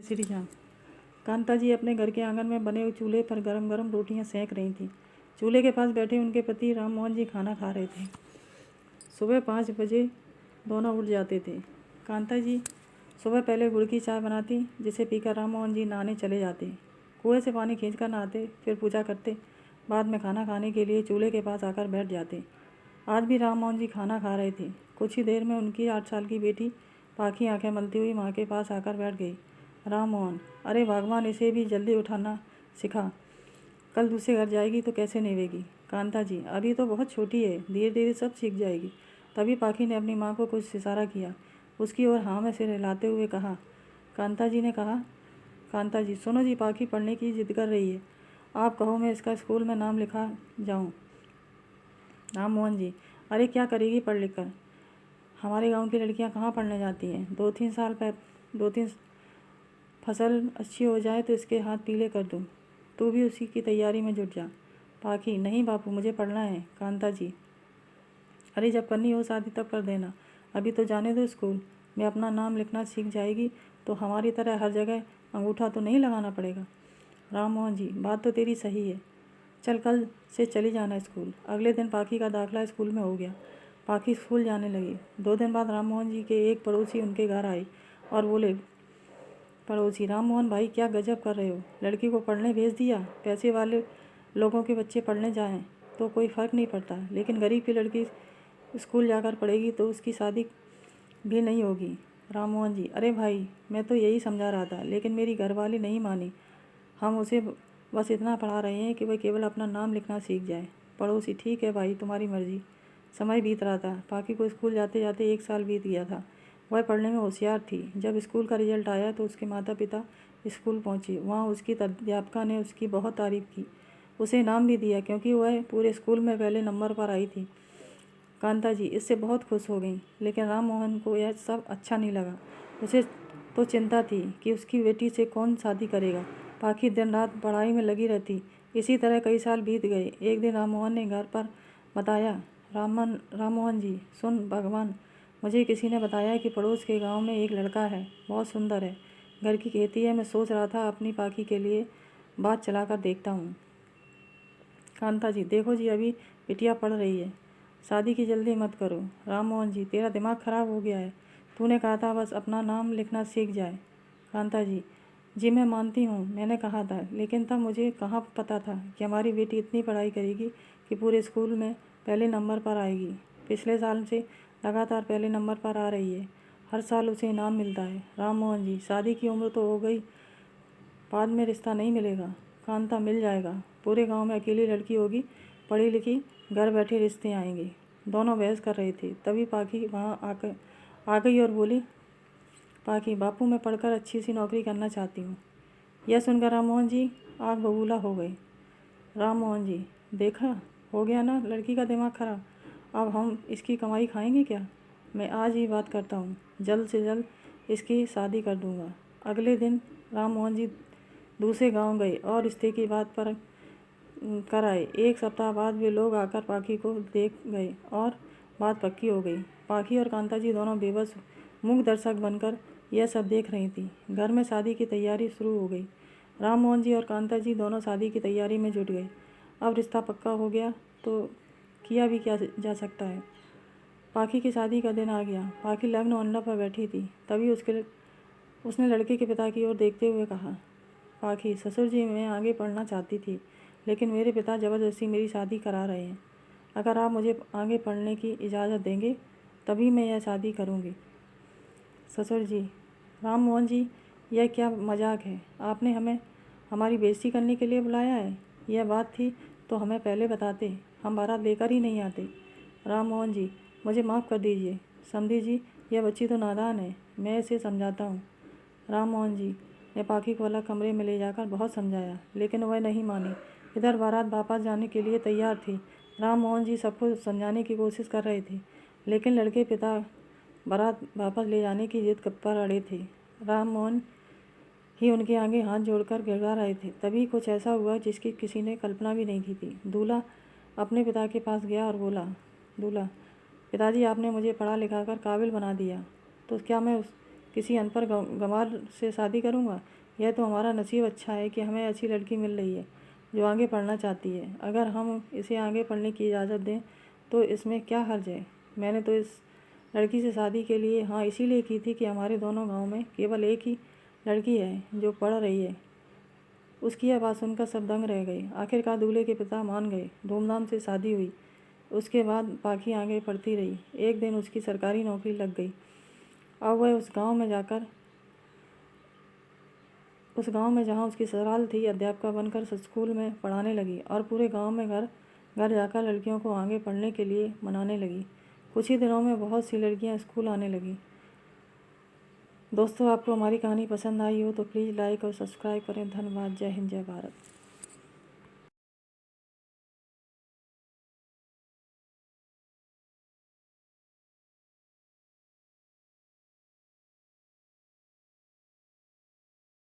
श्री राम। कांता जी अपने घर के आंगन में बने हुए चूल्हे पर गरम गरम रोटियां सेंक रही थीं। चूल्हे के पास बैठे उनके पति राम मोहन जी खाना खा रहे थे। सुबह 5 बजे दोनों उठ जाते थे। कांता जी सुबह पहले गुड़ की चाय बनाती, जिसे पीकर राम मोहन जी नहाने चले जाते। कुएं से पानी खींचकर नहाते, फिर पूजा करते। बाद में खाना खाने के लिए चूल्हे के पास आकर बैठ जाते। आज भी राम मोहन जी खाना खा रहे थे। कुछ ही देर में उनकी 8 साल की बेटी पाखी आंखें मलती हुई माँ के पास आकर बैठ गई। राम मोहन, अरे भगवान, इसे भी जल्दी उठाना सिखा। कल दूसरे घर जाएगी तो कैसे नेवेगी। कांता जी, अभी तो बहुत छोटी है, धीरे धीरे सब सीख जाएगी। तभी पाखी ने अपनी माँ को कुछ इशारा किया। उसकी ओर हाँ में सिर हिलाते हुए कहा। कांता जी ने कहा, कांता जी सुनो जी, पाखी पढ़ने की जिद कर रही है। आप कहो मैं इसका स्कूल में नाम लिखा जाऊँ। राम मोहन जी, अरे क्या करेगी पढ़ लिख कर। हमारे गांव की लड़कियां कहाँ पढ़ने जाती हैं। 2-3 फसल अच्छी हो जाए तो इसके हाथ पीले कर दूँ। तू भी उसी की तैयारी में जुट जा। पाखी, नहीं बापू, मुझे पढ़ना है। कांता जी, अरे जब करनी हो शादी तब कर देना, अभी तो जाने दो स्कूल में अपना नाम लिखना सीख जाएगी तो हमारी तरह हर जगह अंगूठा तो नहीं लगाना पड़ेगा। राम मोहन जी, बात तो तेरी सही है। चल कल से चली जाना स्कूल। अगले दिन पाखी का दाखिला स्कूल में हो गया। पाखी स्कूल जाने लगी। 2 दिन बाद राम मोहन जी के एक पड़ोसी उनके घर आए और बोले, पड़ोसी, राम मोहन भाई क्या गजब कर रहे हो, लड़की को पढ़ने भेज दिया। पैसे वाले लोगों के बच्चे पढ़ने जाएं तो कोई फ़र्क नहीं पड़ता, लेकिन गरीब की लड़की स्कूल जाकर पढ़ेगी तो उसकी शादी भी नहीं होगी। राम मोहन जी, अरे भाई, मैं तो यही समझा रहा था, लेकिन मेरी घरवाली नहीं मानी। हम उसे बस इतना पढ़ा रहे हैं कि वह केवल अपना नाम लिखना सीख जाए। पड़ोसी, ठीक है भाई, तुम्हारी मर्जी। समय बीत रहा था। पाखी को स्कूल जाते जाते 1 साल बीत गया था। वह पढ़ने में होशियार थी। जब स्कूल का रिजल्ट आया तो उसके माता पिता स्कूल पहुंचे। वहां उसकी अध्यापिका ने उसकी बहुत तारीफ की। उसे इनाम भी दिया क्योंकि वह पूरे स्कूल में पहले नंबर पर आई थी। कांता जी इससे बहुत खुश हो गई, लेकिन राम मोहन को यह सब अच्छा नहीं लगा। उसे तो चिंता थी कि उसकी बेटी से कौन शादी करेगा। पाखी दिन रात पढ़ाई में लगी रहती। इसी तरह कई साल बीत गए। एक दिन राम मोहन ने घर पर बताया, राम मोहन जी सुन, भगवान, मुझे किसी ने बताया कि पड़ोस के गांव में एक लड़का है, बहुत सुंदर है, घर की खेती है। मैं सोच रहा था अपनी पाखी के लिए बात चलाकर देखता हूँ। कांता जी, देखो जी, अभी बिटिया पढ़ रही है, शादी की जल्दी मत करो। राम मोहन जी, तेरा दिमाग खराब हो गया है। तूने कहा था बस अपना नाम लिखना सीख जाए। कांता जी मैं मानती हूँ, मैंने कहा था, लेकिन तब मुझे कहाँ पता था कि हमारी बेटी इतनी पढ़ाई करेगी कि पूरे स्कूल में पहले नंबर पर आएगी। पिछले साल से लगातार पहले नंबर पर आ रही है। हर साल उसे इनाम मिलता है। राम मोहन जी, शादी की उम्र तो हो गई, बाद में रिश्ता नहीं मिलेगा। कांता, मिल जाएगा। पूरे गांव में अकेली लड़की होगी, पढ़ी लिखी, घर बैठे रिश्ते आएंगे। दोनों बहस कर रहे थे, तभी पाखी वहाँ आकर आ गई और बोली, पाखी, बापू मैं पढ़कर अच्छी सी नौकरी करना चाहती हूँ। यह सुनकर राम मोहन जी आग बबूला हो गए। राम मोहन जी, देखा, हो गया ना लड़की का दिमाग खराब। अब हम इसकी कमाई खाएंगे क्या। मैं आज ही बात करता हूँ, जल्द से जल्द इसकी शादी कर दूँगा। अगले दिन राम मोहन जी दूसरे गांव गए और रिश्ते की बात पर कर आए। 1 सप्ताह बाद वे लोग आकर पाखी को देख गए और बात पक्की हो गई। पाखी और कांता जी दोनों बेबस मूक दर्शक बनकर यह सब देख रही थी। घर में शादी की तैयारी शुरू हो गई। राम मोहन जी और कांता जी दोनों शादी की तैयारी में जुट गए। अब रिश्ता पक्का हो गया तो किया भी क्या जा सकता है। पाखी की शादी का दिन आ गया। पाखी लग्न मंडप पर बैठी थी। तभी उसने लड़के के पिता की ओर देखते हुए कहा, पाखी, ससुर जी, मैं आगे पढ़ना चाहती थी, लेकिन मेरे पिता ज़बरदस्ती मेरी शादी करा रहे हैं। अगर आप मुझे आगे पढ़ने की इजाज़त देंगे तभी मैं यह शादी करूंगी। ससुर जी, राम मोहन जी, यह क्या मजाक है। आपने हमें हमारी बेइज्जती करने के लिए बुलाया है। यह बात थी तो हमें पहले बताते, हम बारात लेकर ही नहीं आते। राम मोहन जी, मुझे माफ़ कर दीजिए। समधी जी, यह बच्ची तो नादान है, मैं इसे समझाता हूँ। राम मोहन जी ने पाखी को अलग कमरे में ले जाकर बहुत समझाया, लेकिन वह नहीं मानी। इधर बारात वापस जाने के लिए तैयार थी। राम मोहन जी सबको समझाने की कोशिश कर रहे थे, लेकिन लड़के पिता बारात वापस ले जाने की जिद पर अड़े थे। राम मोहन ही उनके आगे हाथ जोड़कर गिड़गिड़ा रहे थे। तभी कुछ ऐसा हुआ जिसकी किसी ने कल्पना भी नहीं की थी। दूल्हा अपने पिता के पास गया और बोला, दूल्हा, पिताजी, आपने मुझे पढ़ा लिखा कर काबिल बना दिया, तो किसी अनपढ़ गंवार से शादी करूँगा? यह तो हमारा नसीब अच्छा है कि हमें अच्छी लड़की मिल रही है जो आगे पढ़ना चाहती है। अगर हम इसे आगे पढ़ने की इजाज़त दें तो इसमें क्या हर्ज है? मैंने तो इस लड़की से शादी के लिए हाँ इसीलिए की थी कि हमारे दोनों गांव में केवल एक ही लड़की है जो पढ़ रही है। उसकी यह बात सुनकर सब दंग रह गए। आखिरकार दूल्हे के पिता मान गए। धूमधाम से शादी हुई। उसके बाद पाखी आगे पढ़ती रही। एक दिन उसकी सरकारी नौकरी लग गई। अब वह उस गांव में जहां उसकी ससुराल थी अध्यापिका बनकर स्कूल में पढ़ाने लगी और पूरे गांव में घर घर जाकर लड़कियों को आगे पढ़ने के लिए मनाने लगी। कुछ ही दिनों में बहुत सी लड़कियां स्कूल आने लगीं। दोस्तों, आपको हमारी कहानी पसंद आई हो तो प्लीज़ लाइक और सब्सक्राइब करें। धन्यवाद। जय हिंद, जय भारत।